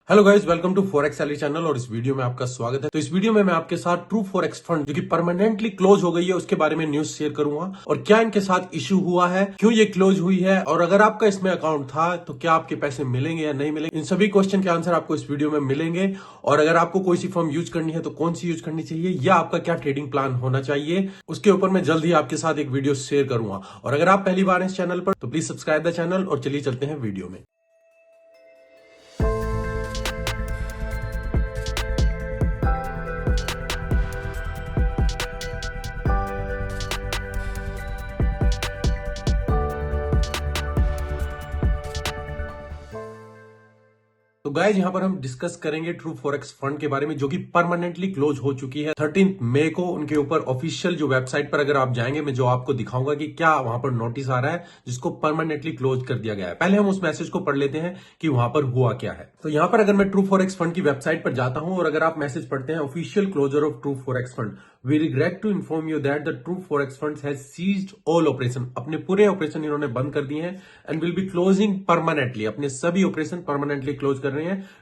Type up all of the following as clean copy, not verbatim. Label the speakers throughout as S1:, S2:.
S1: Hello guys, welcome to forex salary channel और इस video में आपका स्वागत है। तो इस वीडियो में मैं आपके साथ ट्रू फॉरेक्स फंड जो कि परमानेंटली क्लोज हो गई है उसके बारे में न्यूज शेयर करूंगा और क्या इनके साथ इशू हुआ है, क्यों ये क्लोज हुई है और अगर आपका इसमें अकाउंट था तो क्या आपके पैसे मिलेंगे या नहीं मिलेंगे। इन सभी क्वेश्चन के आंसर आपको इस वीडियो में मिलेंगे। और अगर आपको कोई सी फर्म यूज करनी है तो कौन सी यूज करनी चाहिए या आपका क्या ट्रेडिंग प्लान होना चाहिए, उसके ऊपर मैं जल्द ही आपके साथ एक वीडियो शेयर करूंगा। और अगर आप पहली बार इस चैनल पर तो प्लीज सब्सक्राइब द चैनल और चलिए चलते हैं वीडियो में। तो गाइज यहाँ पर हम डिस्कस करेंगे ट्रू फॉरेक्स फंड के बारे में जो कि परमानेंटली क्लोज हो चुकी है 13 मई को। उनके ऊपर ऑफिशियल जो वेबसाइट पर अगर आप जाएंगे, मैं जो आपको दिखाऊंगा कि क्या वहां पर नोटिस आ रहा है जिसको परमानेंटली क्लोज कर दिया गया है। पहले हम उस मैसेज को पढ़ लेते हैं कि वहां पर हुआ क्या है। तो यहाँ पर अगर मैं ट्रू फॉरेक्स फंड की वेबसाइट पर जाता हूं और अगर आप मैसेज पढ़ते हैं, official closure of true forex fund, we regret to inform you that the true forex fund has ceased all operation. अपने पूरे ऑपरेशन इन्होंने बंद कर दिए हैं and will be closing permanently. अपने सभी ऑपरेशन परमानेंटली क्लोज कर रहे हैं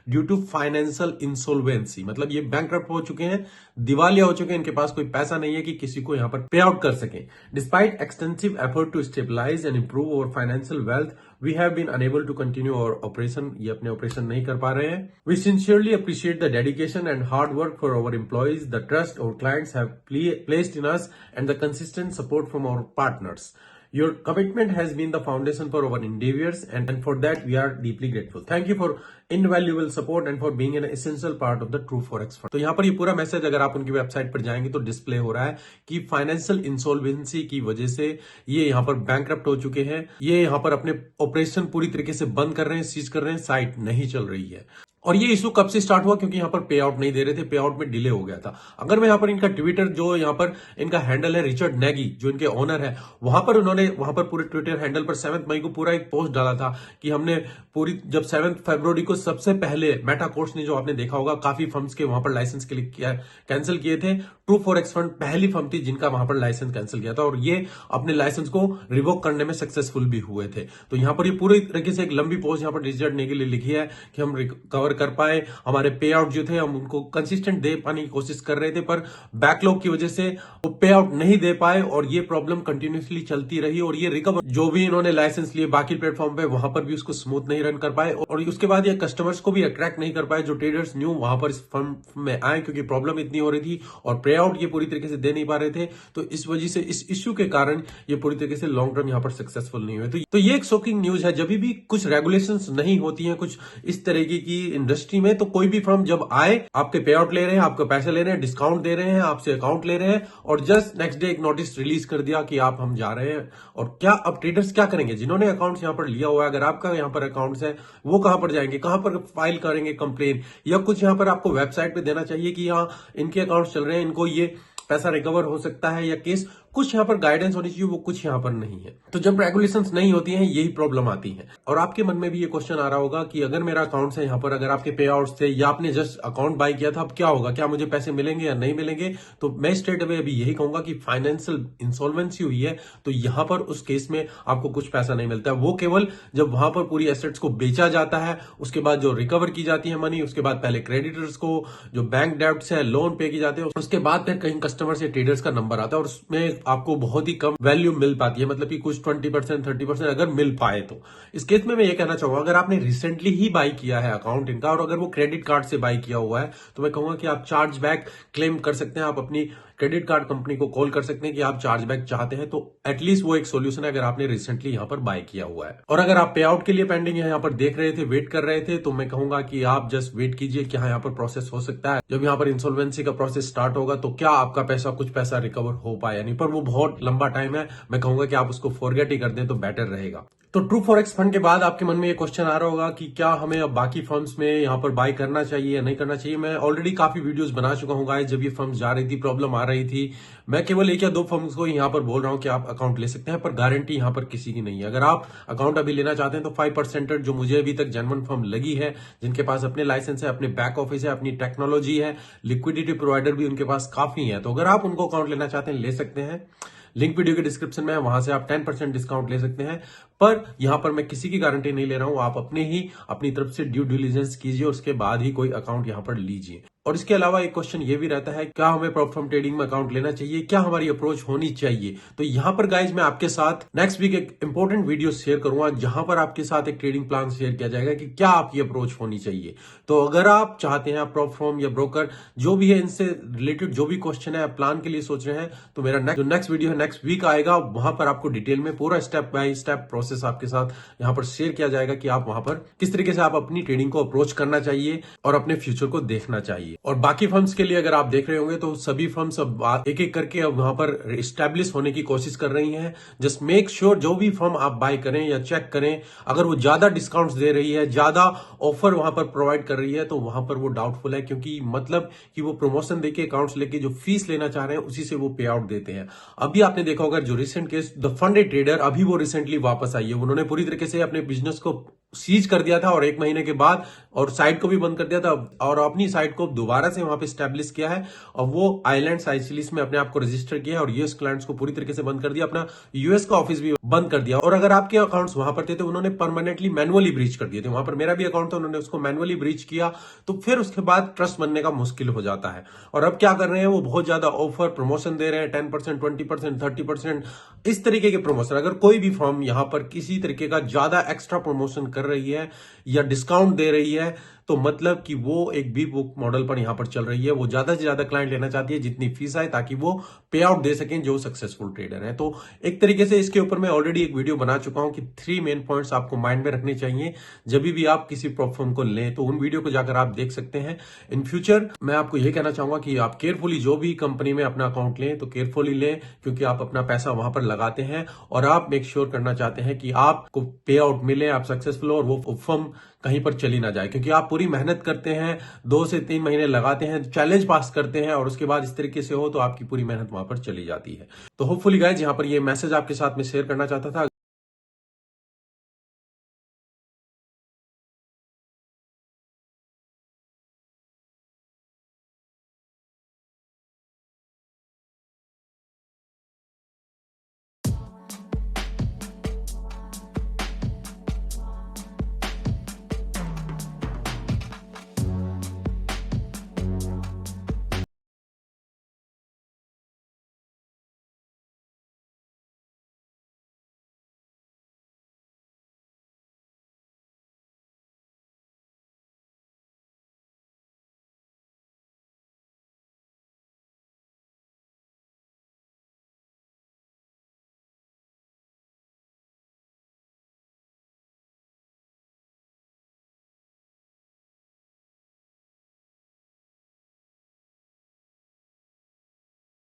S1: ड्यू टू फाइनेंशियल इंसॉल्वेंसी। मतलब ये बैंकरप्ट हो चुके हैं, दिवालिया हो चुके हैं, इनके पास कोई पैसा नहीं है कि किसी को यहां पर पे आउट कर सके। Despite extensive effort to stabilise and improve our financial wealth, we have been unable to continue our operation. ये अपने ऑपरेशन नहीं कर पा रहे हैं। We sincerely appreciate the dedication and hard work for our employees, the trust our clients have placed in us and the consistent support from our partners. Your commitment has been the foundation for our endeavors and for that we are deeply grateful. Thank you for invaluable support and for being an essential part of the True Forex Fund. तो यहाँ पर ये पूरा message अगर आप उनकी website पर जाएंगे तो डिस्प्ले हो रहा है कि फाइनेंशियल इंसॉल्वेंसी की वजह से ये यहाँ पर बैंकरप्ट हो चुके हैं। ये यहाँ पर अपने ऑपरेशन पूरी तरीके से बंद कर रहे हैं, सीज कर रहे हैं, साइट नहीं चल रही है। और ये इशू कब से स्टार्ट हुआ? क्योंकि यहाँ पर पे आउट नहीं दे रहे थे, पे आउट में डिले हो गया था। अगर मैं यहाँ पर इनका ट्विटर, जो यहाँ पर इनका हैंडल है रिचर्ड नेगी, जो इनके ओनर है, वहां पर उन्होंने वहां पर पूरे ट्विटर हैंडल पर 7 मई को पूरा एक पोस्ट डाला था कि हमने पूरी, जब 7 फरवरी को सबसे पहले मेटा कोर्स ने, जो आपने देखा होगा काफी फर्म्स के वहां पर लाइसेंस के लिए कैंसिल किए थे, ट्रू फॉरेक्स फंड पहली फर्म थी जिनका वहां पर लाइसेंस कैंसिल किया था और ये अपने लाइसेंस को रिवोक करने में सक्सेसफुल भी हुए थे। तो यहाँ पर ये पूरी तरीके से एक लंबी पोस्ट यहाँ पर रिचर्ड नेगी ने लिखी है कि हम रिकवर कर पाए, हमारे पे आउट जो थे हम उनको कंसिस्टेंट दे पाने की कोशिश कर रहे थे, पर बैकलॉग की वजह से वो पे आउट नहीं दे पाए और ये प्रॉब्लम कंटिन्यूसली चलती रही और ये रिकवर जो भी इन्होंने लाइसेंस लिए बाकी प्लेटफॉर्म पे, वहां पर भी उसको स्मूथ नहीं रन कर पाए और उसके बाद ये कस्टमर्स को भी अट्रैक्ट नहीं कर पाए जो ट्रेडर्स न्यू वहां पर इस फर्म में आए, क्योंकि प्रॉब्लम इतनी हो रही थी और पे आउट ये पूरी तरीके से दे नहीं पा रहे थे। तो इस वजह से, इस इश्यू के कारण ये पूरी तरीके से लॉन्ग टर्म यहाँ पर सक्सेसफुल नहीं हुए। तो ये एक शॉकिंग न्यूज है। जब भी कुछ रेगुलेशंस नहीं होती हैं कुछ इस तरीके की इंडस्ट्री में, तो कोई भी फर्म जब आए, आपके पे आउट ले रहे हैं, आपके पैसे ले रहे हैं, डिस्काउंट दे रहे हैं, आपसे अकाउंट ले रहे हैं और जस्ट नेक्स्ट डे एक नोटिस रिलीज कर दिया कि आप हम जा रहे हैं। और क्या अब ट्रेडर्स क्या करेंगे? जिन्होंने अकाउंट्स यहां पर लिया हुआ है, अगर आपका यहां पर अकाउंट्स है, वो कहां पर जाएंगे, कहां पर फाइल करेंगे कंप्लेन? या कुछ यहां पर आपको वेबसाइट पे देना चाहिए कि हाँ इनके अकाउंट्स चल रहे हैं, इनको ये पैसा रिकवर हो सकता है या केस, कुछ यहाँ पर गाइडेंस होनी चाहिए, वो कुछ यहाँ पर नहीं है। तो जब रेगुलेशंस नहीं होती हैं यही प्रॉब्लम आती है। और आपके मन में भी ये क्वेश्चन आ रहा होगा कि अगर मेरा अकाउंट है यहाँ पर, अगर आपके पे आउट्स थे या आपने जस्ट अकाउंट बाय किया था, अब क्या होगा, क्या मुझे पैसे मिलेंगे या नहीं मिलेंगे? तो मैं स्ट्रेट अवे अभी यही कहूंगा कि फाइनेंशियल इंसॉल्वेंसी हुई है तो यहाँ पर उस केस में आपको कुछ पैसा नहीं मिलता है। वो केवल जब वहां पर पूरी एसेट्स को बेचा जाता है, उसके बाद जो रिकवर की जाती है मनी, उसके बाद पहले क्रेडिटर्स को जो बैंक डेब्ट्स है, लोन पे की जाते हैं, उसके बाद फिर कहीं कस्टमर से ट्रेडर्स का नंबर आता है और उसमें आपको बहुत ही कम वैल्यू मिल पाती है। मतलब कि कुछ 20% 30% अगर मिल पाए। तो इस केस में मैं ये कहना चाहूंगा, अगर आपने रिसेंटली ही बाय किया है अकाउंट इनका और अगर वो क्रेडिट कार्ड से बाय किया हुआ है, तो मैं कहूंगा कि आप चार्ज बैक क्लेम कर सकते हैं। आप अपनी क्रेडिट कार्ड कंपनी को कॉल कर सकते हैं कि आप चार्ज बैक चाहते हैं, तो एटलीस्ट वो एक सोल्यूशन है अगर आपने रिसेंटली यहां पर बाय किया हुआ है। और अगर आप पे आउट के लिए पेंडिंग है, यहां पर देख रहे थे, वेट कर रहे थे, तो मैं कहूंगा कि आप जस्ट वेट कीजिए कि हाँ यहाँ पर प्रोसेस हो सकता है। जब यहाँ पर इंसॉल्वेंसी का प्रोसेस स्टार्ट होगा तो क्या आपका पैसा, कुछ पैसा रिकवर हो पाया नहीं, पर वो बहुत लंबा टाइम है। मैं कहूंगा कि आप उसको फॉरगेट ही कर दें तो बेटर रहेगा। तो ट्रू फॉरेक्स फंड के बाद आपके मन में ये क्वेश्चन आ रहा होगा कि क्या हमें अब बाकी फर्म्स में यहाँ पर बाय करना चाहिए या नहीं करना चाहिए। मैं ऑलरेडी काफी वीडियोस बना चुका हूँ गाइस। जब ये फर्म्स जा रही थी, प्रॉब्लम आ रही थी, मैं केवल एक या दो फर्म्स को यहाँ पर बोल रहा हूँ कि आप अकाउंट ले सकते हैं, पर गारंटी यहाँ पर किसी की नहीं है। अगर आप अकाउंट अभी लेना चाहते हैं तो 5% जो मुझे अभी तक जेन्युइन फर्म लगी है, जिनके पास अपने लाइसेंस है, अपने बैक ऑफिस है, अपनी टेक्नोलॉजी है, लिक्विडिटी प्रोवाइडर भी उनके पास काफी है, तो अगर आप उनको अकाउंट लेना चाहते हैं ले सकते हैं। लिंक वीडियो के डिस्क्रिप्शन में है, वहां से आप 10% डिस्काउंट ले सकते हैं। पर यहां पर मैं किसी की गारंटी नहीं ले रहा हूं, आप अपनी तरफ से ड्यू डिलिजेंस कीजिए, उसके बाद ही कोई अकाउंट यहां पर लीजिए। और इसके अलावा एक क्वेश्चन ये भी रहता है, क्या हमें प्रॉप फॉर्म ट्रेडिंग में अकाउंट लेना चाहिए, क्या हमारी अप्रोच होनी चाहिए। तो यहां पर गाइज मैं आपके साथ नेक्स्ट वीक एक इंपॉर्टेंट वीडियो शेयर करूंगा, जहां पर आपके साथ एक ट्रेडिंग प्लान शेयर किया जाएगा कि क्या आपकी अप्रोच होनी चाहिए। तो अगर आप चाहते हैं प्रॉप फॉर्म या ब्रोकर जो भी है, इनसे रिलेटेड जो भी क्वेश्चन है, आप प्लान के लिए सोच रहे हैं, तो मेरा नेक्स्ट वीडियो है नेक्स्ट वीक आएगा, वहां पर आपको डिटेल में पूरा स्टेप बाय स्टेप प्रोसेस आपके साथ यहां पर शेयर किया जाएगा कि आप वहां पर किस तरीके से आप अपनी ट्रेडिंग को अप्रोच करना चाहिए और अपने फ्यूचर को देखना चाहिए। और बाकी फर्म्स के लिए अगर आप देख रहे होंगे तो सभी फर्म्स अब एक एक करके अब वहां पर एस्टैब्लिश होने की कोशिश कर रही हैं। जस्ट मेक श्योर जो भी फर्म आप बाय करें या चेक करें, अगर वो ज्यादा डिस्काउंट्स दे रही है, ज्यादा ऑफर वहां पर प्रोवाइड कर रही है, तो वहां पर वो डाउटफुल है, क्योंकि मतलब कि वो प्रमोशन देके अकाउंट्स लेके जो फीस लेना चाह रहे हैं उसी से वो पे आउट देते हैं। अभी आपने देखा होगा जो recent case the funded trader, अभी वो रिसेंटली वापस आई है, उन्होंने पूरी तरीके से अपने बिजनेस को सीज कर दिया था और 1 महीने के बाद और साइट को भी बंद कर दिया था और अपनी साइट को दोबारा से वहां पे स्टैब्लिश किया है और वो आइलैंड साइचिलिस में अपने आप को रजिस्टर किया है और यूएस क्लाइंट्स को पूरी तरीके से बंद कर दिया, अपना यूएस का ऑफिस भी बंद कर दिया। और अगर आपके अकाउंट्स वहां पर थे तो उन्होंने परमानेंटली मैनुअली ब्रीच कर दिए थे। वहां पर मेरा भी अकाउंट था, उन्होंने उसको मैनुअली ब्रीच किया, तो फिर उसके बाद ट्रस्ट बनने का मुश्किल हो जाता है। और अब क्या कर रहे हैं, वो बहुत ज्यादा ऑफर प्रमोशन दे रहे हैं, 10%, 20%, 30%, इस तरीके के प्रमोशन। अगर कोई भी फर्म यहां पर किसी तरीके का ज्यादा एक्स्ट्रा प्रमोशन कर रही है या डिस्काउंट दे रही है, तो मतलब कि वो एक बी बुक मॉडल पर यहां पर चल रही है। वो ज्यादा से ज्यादा क्लाइंट लेना चाहती है जितनी फीस आए, ताकि वो पे आउट दे सकें जो सक्सेसफुल ट्रेडर है। तो एक तरीके से इसके ऊपर मैं ऑलरेडी एक वीडियो बना चुका हूं कि 3 मेन पॉइंट्स आपको माइंड में रखने चाहिए जब भी आप किसी प्लेटफॉर्म को लें, तो उन वीडियो को जाकर आप देख सकते हैं। इन फ्यूचर मैं आपको यह कहना चाहूंगा कि आप केयरफुली जो भी कंपनी में अपना अकाउंट लें तो केयरफुली लें, क्योंकि आप अपना पैसा वहां पर लगाते हैं और आप मेक श्योर करना चाहते हैं कि आपको पे आउट मिले, आप सक्सेसफुल हो और वो फर्म कहीं पर चली ना जाए, क्योंकि आप पूरी मेहनत करते हैं, 2 से 3 महीने लगाते हैं, चैलेंज पास करते हैं और उसके बाद इस तरीके से हो तो आपकी पूरी मेहनत वहां पर चली जाती है। तो होपफुली गाइज यहाँ पर ये मैसेज आपके साथ में शेयर करना चाहता था।